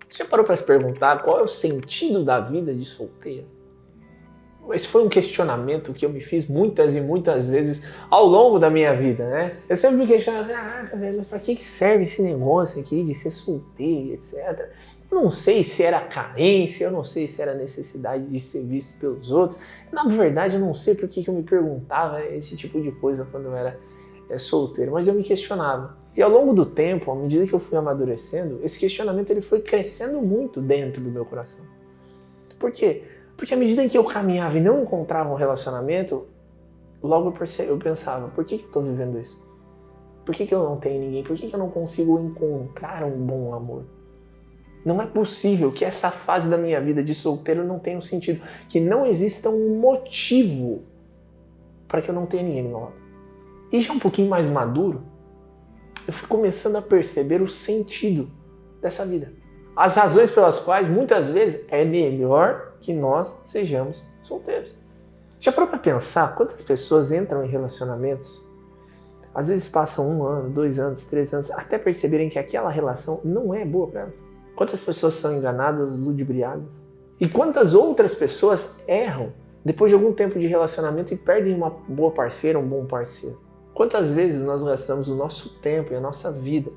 Você já parou para se perguntar qual é o sentido da vida de solteiro? Esse foi um questionamento que eu me fiz muitas e muitas vezes ao longo da minha vida, né? Eu sempre me questionava, caraca, velho, mas pra que serve esse negócio aqui de ser solteiro, etc. Eu não sei se era carência, eu não sei se era necessidade de ser visto pelos outros. Na verdade, eu não sei por que eu me perguntava esse tipo de coisa quando eu era solteiro, mas eu me questionava. E ao longo do tempo, à medida que eu fui amadurecendo, esse questionamento ele foi crescendo muito dentro do meu coração. Por quê? Porque à medida em que eu caminhava e não encontrava um relacionamento, logo eu pensava, por que eu estou vivendo isso? Por que eu não tenho ninguém? Por que eu não consigo encontrar um bom amor? Não é possível que essa fase da minha vida de solteiro não tenha um sentido, que não exista um motivo para que eu não tenha ninguém do meu lado. E já um pouquinho mais maduro, eu fui começando a perceber o sentido dessa vida. As razões pelas quais, muitas vezes, é melhor que nós sejamos solteiros. Já parou para pensar quantas pessoas entram em relacionamentos? Às vezes passam 1 ano, 2 anos, 3 anos, até perceberem que aquela relação não é boa para elas. Quantas pessoas são enganadas, ludibriadas? E quantas outras pessoas erram depois de algum tempo de relacionamento e perdem uma boa parceira, um bom parceiro? Quantas vezes nós gastamos o nosso tempo e a nossa vida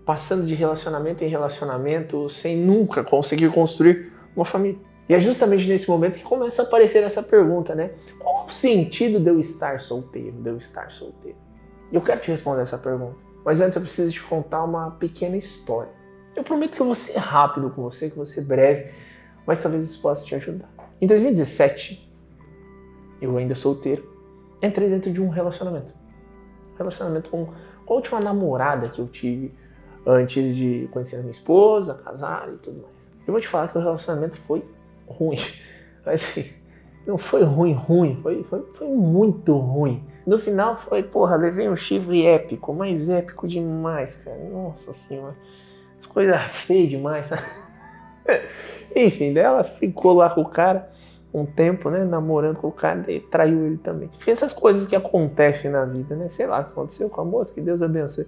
passando de relacionamento em relacionamento sem nunca conseguir construir uma família? E é justamente nesse momento que começa a aparecer essa pergunta, né? Qual é o sentido de eu estar solteiro, de eu estar solteiro? Eu quero te responder essa pergunta, mas antes eu preciso te contar uma pequena história. Eu prometo que eu vou ser rápido com você, que eu vou ser breve, mas talvez isso possa te ajudar. Em 2017, eu ainda solteiro, entrei dentro de um relacionamento. Relacionamento com a última namorada que eu tive antes de conhecer a minha esposa, casar e tudo mais. Eu vou te falar que o relacionamento foi ruim. Mas assim, não foi ruim, foi muito ruim. No final foi, levei um chifre épico, mas épico demais, cara. Nossa senhora, coisa feia demais, tá? Enfim, daí ela ficou lá com o cara um tempo, né, namorando com o cara e traiu ele também. Fez essas coisas que acontecem na vida, né? Sei lá o que aconteceu com a moça, que Deus abençoe.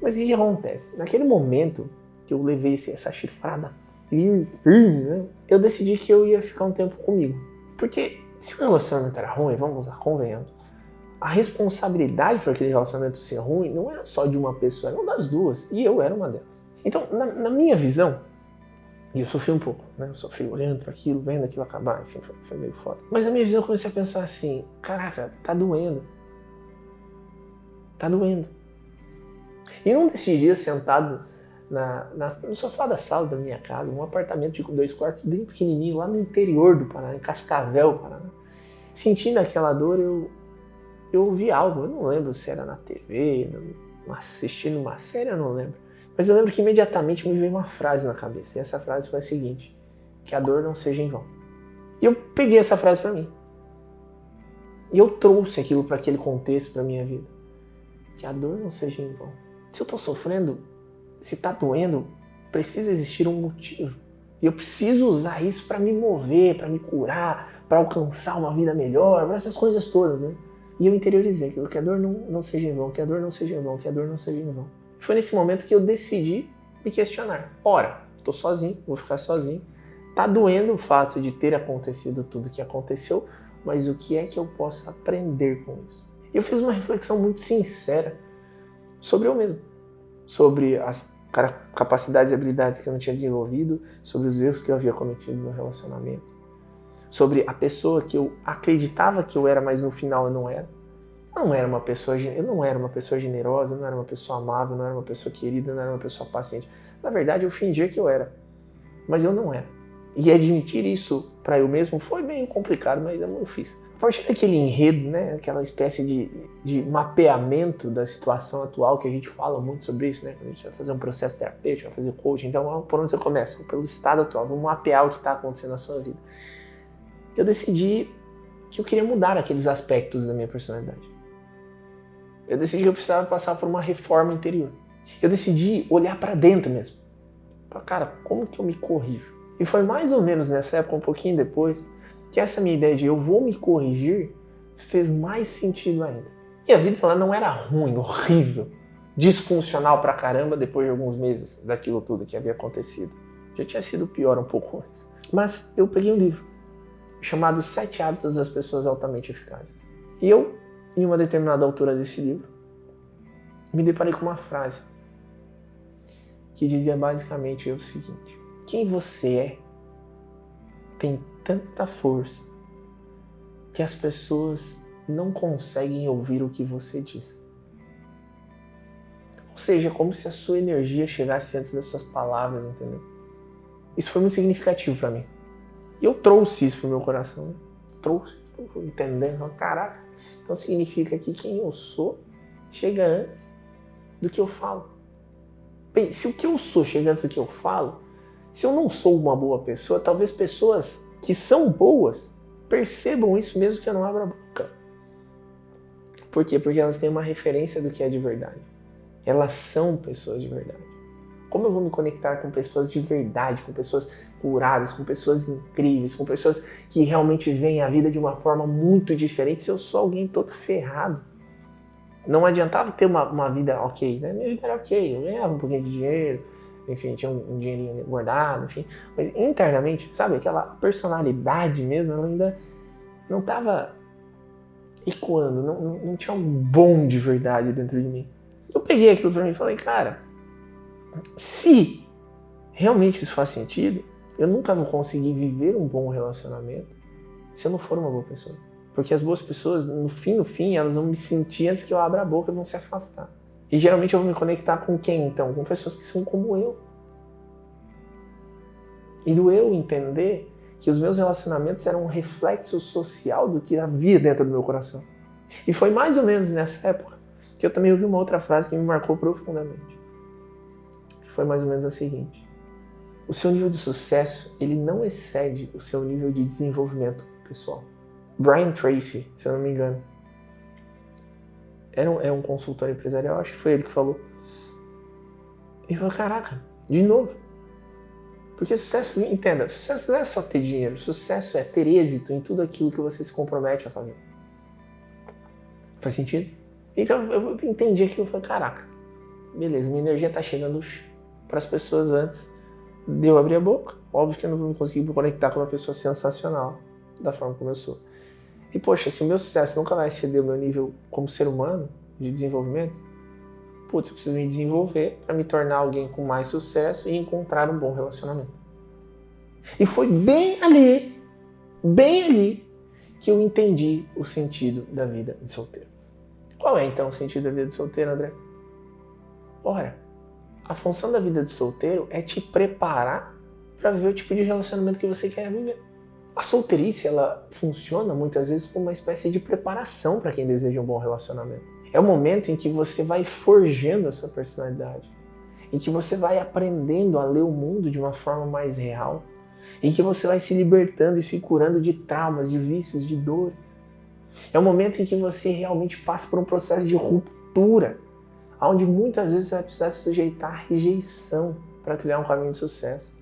Mas o que acontece? Naquele momento que eu levei essa chifrada firme, né? Eu decidi que eu ia ficar um tempo comigo. Porque se o relacionamento era ruim, vamos lá, convenhamos, a responsabilidade por aquele relacionamento ser ruim não era só de uma pessoa, era uma das duas. E eu era uma delas. Então, na minha visão, e eu sofri um pouco, né? Eu sofri olhando para aquilo, vendo aquilo acabar, enfim, foi meio foda. Mas na minha visão eu comecei a pensar assim, caraca, tá doendo. Tá doendo. E num desses dias, sentado no sofá da sala da minha casa, um apartamento de 2 quartos bem pequenininho, lá no interior do Paraná, em Cascavel, Paraná, sentindo aquela dor, eu ouvi algo, eu não lembro se era na TV, assistindo uma série, eu não lembro. Mas eu lembro que imediatamente me veio uma frase na cabeça, e essa frase foi a seguinte, que a dor não seja em vão. E eu peguei essa frase para mim. E eu trouxe aquilo para aquele contexto, para minha vida. Que a dor não seja em vão. Se eu estou sofrendo, se está doendo, precisa existir um motivo. E eu preciso usar isso para me mover, para me curar, para alcançar uma vida melhor, essas coisas todas, né? E eu interiorizei aquilo, que a dor não seja em vão, que a dor não seja em vão, que a dor não seja em vão. Foi nesse momento que eu decidi me questionar. Ora, estou sozinho, vou ficar sozinho. Tá doendo o fato de ter acontecido tudo que aconteceu, mas o que é que eu posso aprender com isso? Eu fiz uma reflexão muito sincera sobre eu mesmo, sobre as capacidades e habilidades que eu não tinha desenvolvido, sobre os erros que eu havia cometido no relacionamento, sobre a pessoa que eu acreditava que eu era, mas no final eu não era. Eu não era uma pessoa generosa, eu não era uma pessoa amável, eu não era uma pessoa querida, eu não era uma pessoa paciente. Na verdade, eu fingia que eu era, mas eu não era. E admitir isso para eu mesmo foi bem complicado, mas eu fiz. A partir daquele enredo, né, aquela espécie de mapeamento da situação atual, que a gente fala muito sobre isso, né, quando a gente vai fazer um processo terapêutico, vai fazer coaching, então por onde você começa? Pelo estado atual, vamos mapear o que está acontecendo na sua vida. Eu decidi que eu queria mudar aqueles aspectos da minha personalidade. Eu decidi que eu precisava passar por uma reforma interior. Eu decidi olhar para dentro mesmo. Cara, como que eu me corrijo? E foi mais ou menos nessa época, um pouquinho depois, que essa minha ideia de eu vou me corrigir fez mais sentido ainda. E a vida ela não era ruim, horrível, disfuncional pra caramba depois de alguns meses daquilo tudo que havia acontecido. Já tinha sido pior um pouco antes. Mas eu peguei um livro chamado 7 Hábitos das Pessoas Altamente Eficazes. E eu, em uma determinada altura desse livro, me deparei com uma frase que dizia basicamente o seguinte: quem você é tem tanta força que as pessoas não conseguem ouvir o que você diz. Ou seja, como se a sua energia chegasse antes das suas palavras, entendeu? Isso foi muito significativo para mim. E eu trouxe isso pro meu coração. Trouxe, entendendo. Caraca, então significa que quem eu sou chega antes do que eu falo. Bem, se o que eu sou chega antes do que eu falo, se eu não sou uma boa pessoa, talvez pessoas que são boas percebam isso mesmo que eu não abra a boca. Por quê? Porque elas têm uma referência do que é de verdade. Elas são pessoas de verdade. Como eu vou me conectar com pessoas de verdade, com pessoas curadas, com pessoas incríveis, com pessoas que realmente veem a vida de uma forma muito diferente se eu sou alguém todo ferrado? Não adiantava ter uma vida ok, né? Minha vida era ok, eu ganhava um pouquinho de dinheiro, enfim, tinha um dinheirinho guardado, enfim. Mas internamente, sabe, aquela personalidade mesmo, ela ainda não estava ecoando, não tinha um bom de verdade dentro de mim. Eu peguei aquilo pra mim e falei, cara, se realmente isso faz sentido, eu nunca vou conseguir viver um bom relacionamento se eu não for uma boa pessoa. Porque as boas pessoas, no fim, elas vão me sentir antes que eu abra a boca e vão se afastar. E geralmente eu vou me conectar com quem, então? Com pessoas que são como eu. E do eu entender que os meus relacionamentos eram um reflexo social do que havia dentro do meu coração. E foi mais ou menos nessa época que eu também ouvi uma outra frase que me marcou profundamente. Foi mais ou menos a seguinte: o seu nível de sucesso, ele não excede o seu nível de desenvolvimento pessoal. Brian Tracy, se eu não me engano, é um consultor empresarial, acho que foi ele que falou. Ele falou, caraca, de novo. Porque sucesso, entenda, sucesso não é só ter dinheiro, sucesso é ter êxito em tudo aquilo que você se compromete a fazer. Faz sentido? Então eu entendi aquilo e falei, caraca, beleza, minha energia tá chegando para as pessoas antes de eu abrir a boca. Óbvio que eu não vou conseguir me conectar com uma pessoa sensacional da forma como eu sou. E poxa, se o meu sucesso nunca vai exceder o meu nível como ser humano de desenvolvimento, putz, eu preciso me desenvolver para me tornar alguém com mais sucesso e encontrar um bom relacionamento. E foi bem ali que eu entendi o sentido da vida de solteiro. Qual é então o sentido da vida de solteiro, André? Ora, a função da vida de solteiro é te preparar para ver o tipo de relacionamento que você quer viver. A solteirice, ela funciona muitas vezes como uma espécie de preparação para quem deseja um bom relacionamento. É o momento em que você vai forjando a sua personalidade, em que você vai aprendendo a ler o mundo de uma forma mais real, em que você vai se libertando e se curando de traumas, de vícios, de dores. É o momento em que você realmente passa por um processo de ruptura, onde muitas vezes você vai precisar se sujeitar à rejeição para trilhar um caminho de sucesso.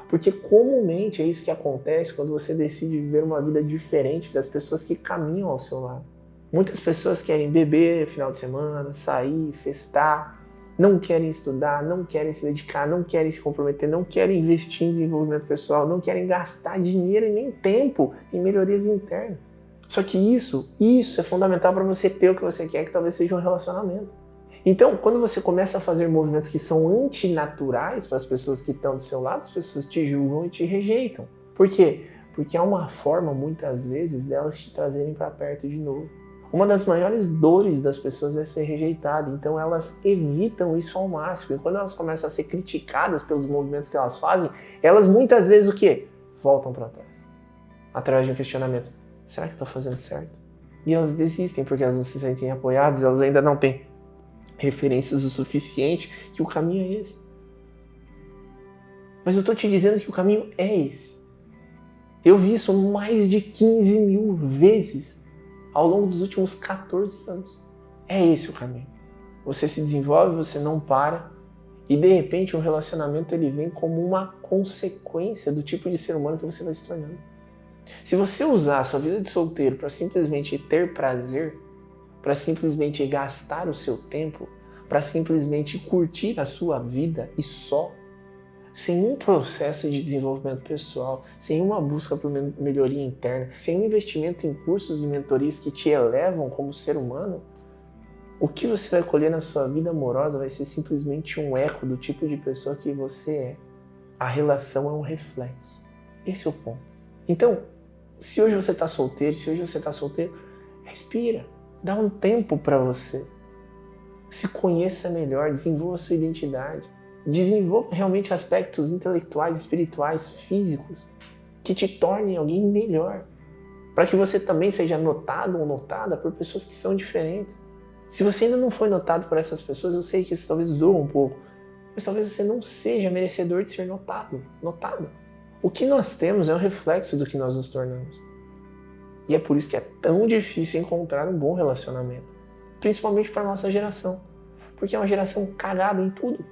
Porque comumente é isso que acontece quando você decide viver uma vida diferente das pessoas que caminham ao seu lado. Muitas pessoas querem beber final de semana, sair, festar, não querem estudar, não querem se dedicar, não querem se comprometer, não querem investir em desenvolvimento pessoal, não querem gastar dinheiro e nem tempo em melhorias internas. Só que isso é fundamental para você ter o que você quer, que talvez seja um relacionamento. Então, quando você começa a fazer movimentos que são antinaturais para as pessoas que estão do seu lado, as pessoas te julgam e te rejeitam. Por quê? Porque é uma forma, muitas vezes, delas te trazerem para perto de novo. Uma das maiores dores das pessoas é ser rejeitada, então elas evitam isso ao máximo. E quando elas começam a ser criticadas pelos movimentos que elas fazem, elas muitas vezes o quê? Voltam para trás. Através de um questionamento. Será que estou fazendo certo? E elas desistem porque elas não se sentem apoiadas, elas ainda não têm referências o suficiente que o caminho é esse. Mas eu estou te dizendo que o caminho é esse. Eu vi isso mais de 15 mil vezes ao longo dos últimos 14 anos. É esse o caminho. Você se desenvolve, você não para, e de repente um relacionamento ele vem como uma consequência do tipo de ser humano que você vai se tornando. Se você usar a sua vida de solteiro para simplesmente ter prazer, para simplesmente gastar o seu tempo, para simplesmente curtir a sua vida e só, sem um processo de desenvolvimento pessoal, sem uma busca por melhoria interna, sem um investimento em cursos e mentorias que te elevam como ser humano, o que você vai colher na sua vida amorosa vai ser simplesmente um eco do tipo de pessoa que você é. A relação é um reflexo. Esse é o ponto. Então, se hoje você está solteiro, respira. Dá um tempo para você. Se conheça melhor, desenvolva a sua identidade. Desenvolva realmente aspectos intelectuais, espirituais, físicos, que te tornem alguém melhor. Para que você também seja notado ou notada por pessoas que são diferentes. Se você ainda não foi notado por essas pessoas, eu sei que isso talvez doa um pouco, mas talvez você não seja merecedor de ser notado. O que nós temos é um reflexo do que nós nos tornamos. E é por isso que é tão difícil encontrar um bom relacionamento. Principalmente para a nossa geração. Porque é uma geração cagada em tudo.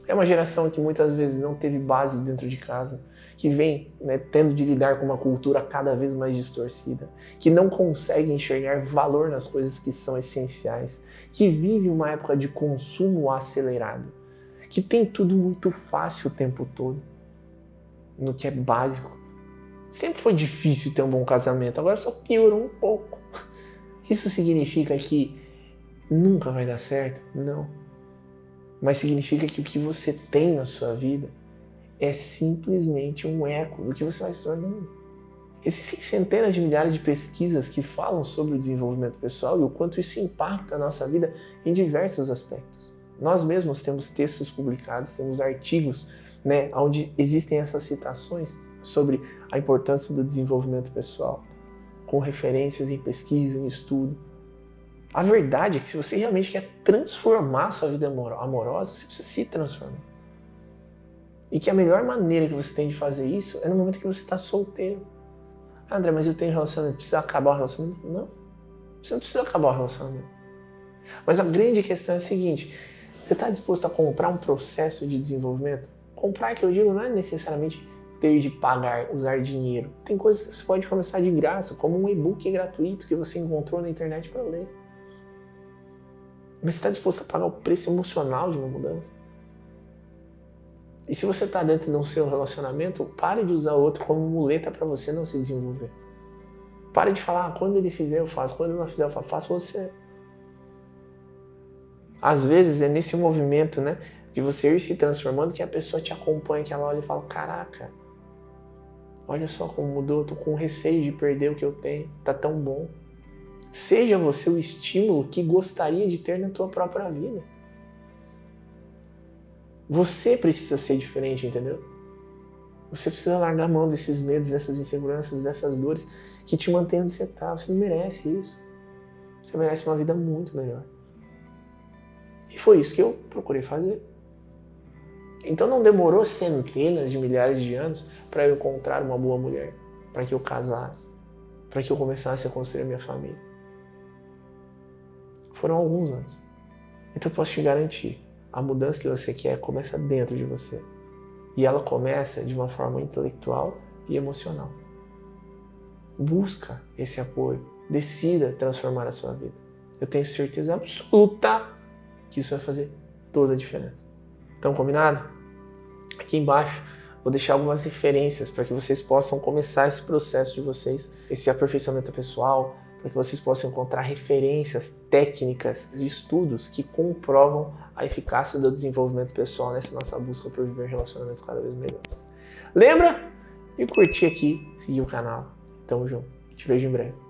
É uma geração que muitas vezes não teve base dentro de casa, que vem tendo de lidar com uma cultura cada vez mais distorcida, que não consegue enxergar valor nas coisas que são essenciais, que vive uma época de consumo acelerado, que tem tudo muito fácil o tempo todo, no que é básico. Sempre foi difícil ter um bom casamento, agora só piorou um pouco. Isso significa que nunca vai dar certo? Não. Mas significa que o que você tem na sua vida é simplesmente um eco do que você vai se tornando. Existem centenas de milhares de pesquisas que falam sobre o desenvolvimento pessoal e o quanto isso impacta a nossa vida em diversos aspectos. Nós mesmos temos textos publicados, temos artigos, onde existem essas citações sobre a importância do desenvolvimento pessoal, com referências em pesquisa, em estudo. A verdade é que se você realmente quer transformar a sua vida amorosa, você precisa se transformar. E que a melhor maneira que você tem de fazer isso é no momento que você está solteiro. André, mas eu tenho relacionamento, precisa acabar o relacionamento? Não, você não precisa acabar o relacionamento. Mas a grande questão é a seguinte, você está disposto a comprar um processo de desenvolvimento? Comprar, que eu digo, não é necessariamente ter de pagar, usar dinheiro. Tem coisas que você pode começar de graça, como um e-book gratuito que você encontrou na internet para ler. Mas você está disposto a pagar o preço emocional de uma mudança? E se você está dentro de um seu relacionamento, pare de usar o outro como muleta para você não se desenvolver. Pare de falar, quando ele fizer eu faço, quando ele não fizer eu faço você. Às vezes é nesse movimento, de você ir se transformando que a pessoa te acompanha, que ela olha e fala, caraca, olha só como mudou, tô com receio de perder o que eu tenho, tá tão bom. Seja você o estímulo que gostaria de ter na tua própria vida. Você precisa ser diferente, entendeu? Você precisa largar a mão desses medos, dessas inseguranças, dessas dores que te mantêm onde você está. Você não merece isso. Você merece uma vida muito melhor. E foi isso que eu procurei fazer. Então não demorou centenas de milhares de anos para eu encontrar uma boa mulher, para que eu casasse, para que eu começasse a construir a minha família. Foram alguns anos. Então eu posso te garantir, a mudança que você quer começa dentro de você. E ela começa de uma forma intelectual e emocional. Busca esse apoio. Decida transformar a sua vida. Eu tenho certeza absoluta que isso vai fazer toda a diferença. Então, combinado? Aqui embaixo vou deixar algumas referências para que vocês possam começar esse processo de vocês, esse aperfeiçoamento pessoal, para que vocês possam encontrar referências técnicas e estudos que comprovam a eficácia do desenvolvimento pessoal nessa nossa busca por viver relacionamentos cada vez melhores. Lembra de curtir aqui, seguir o canal. Tamo junto. Te vejo em breve.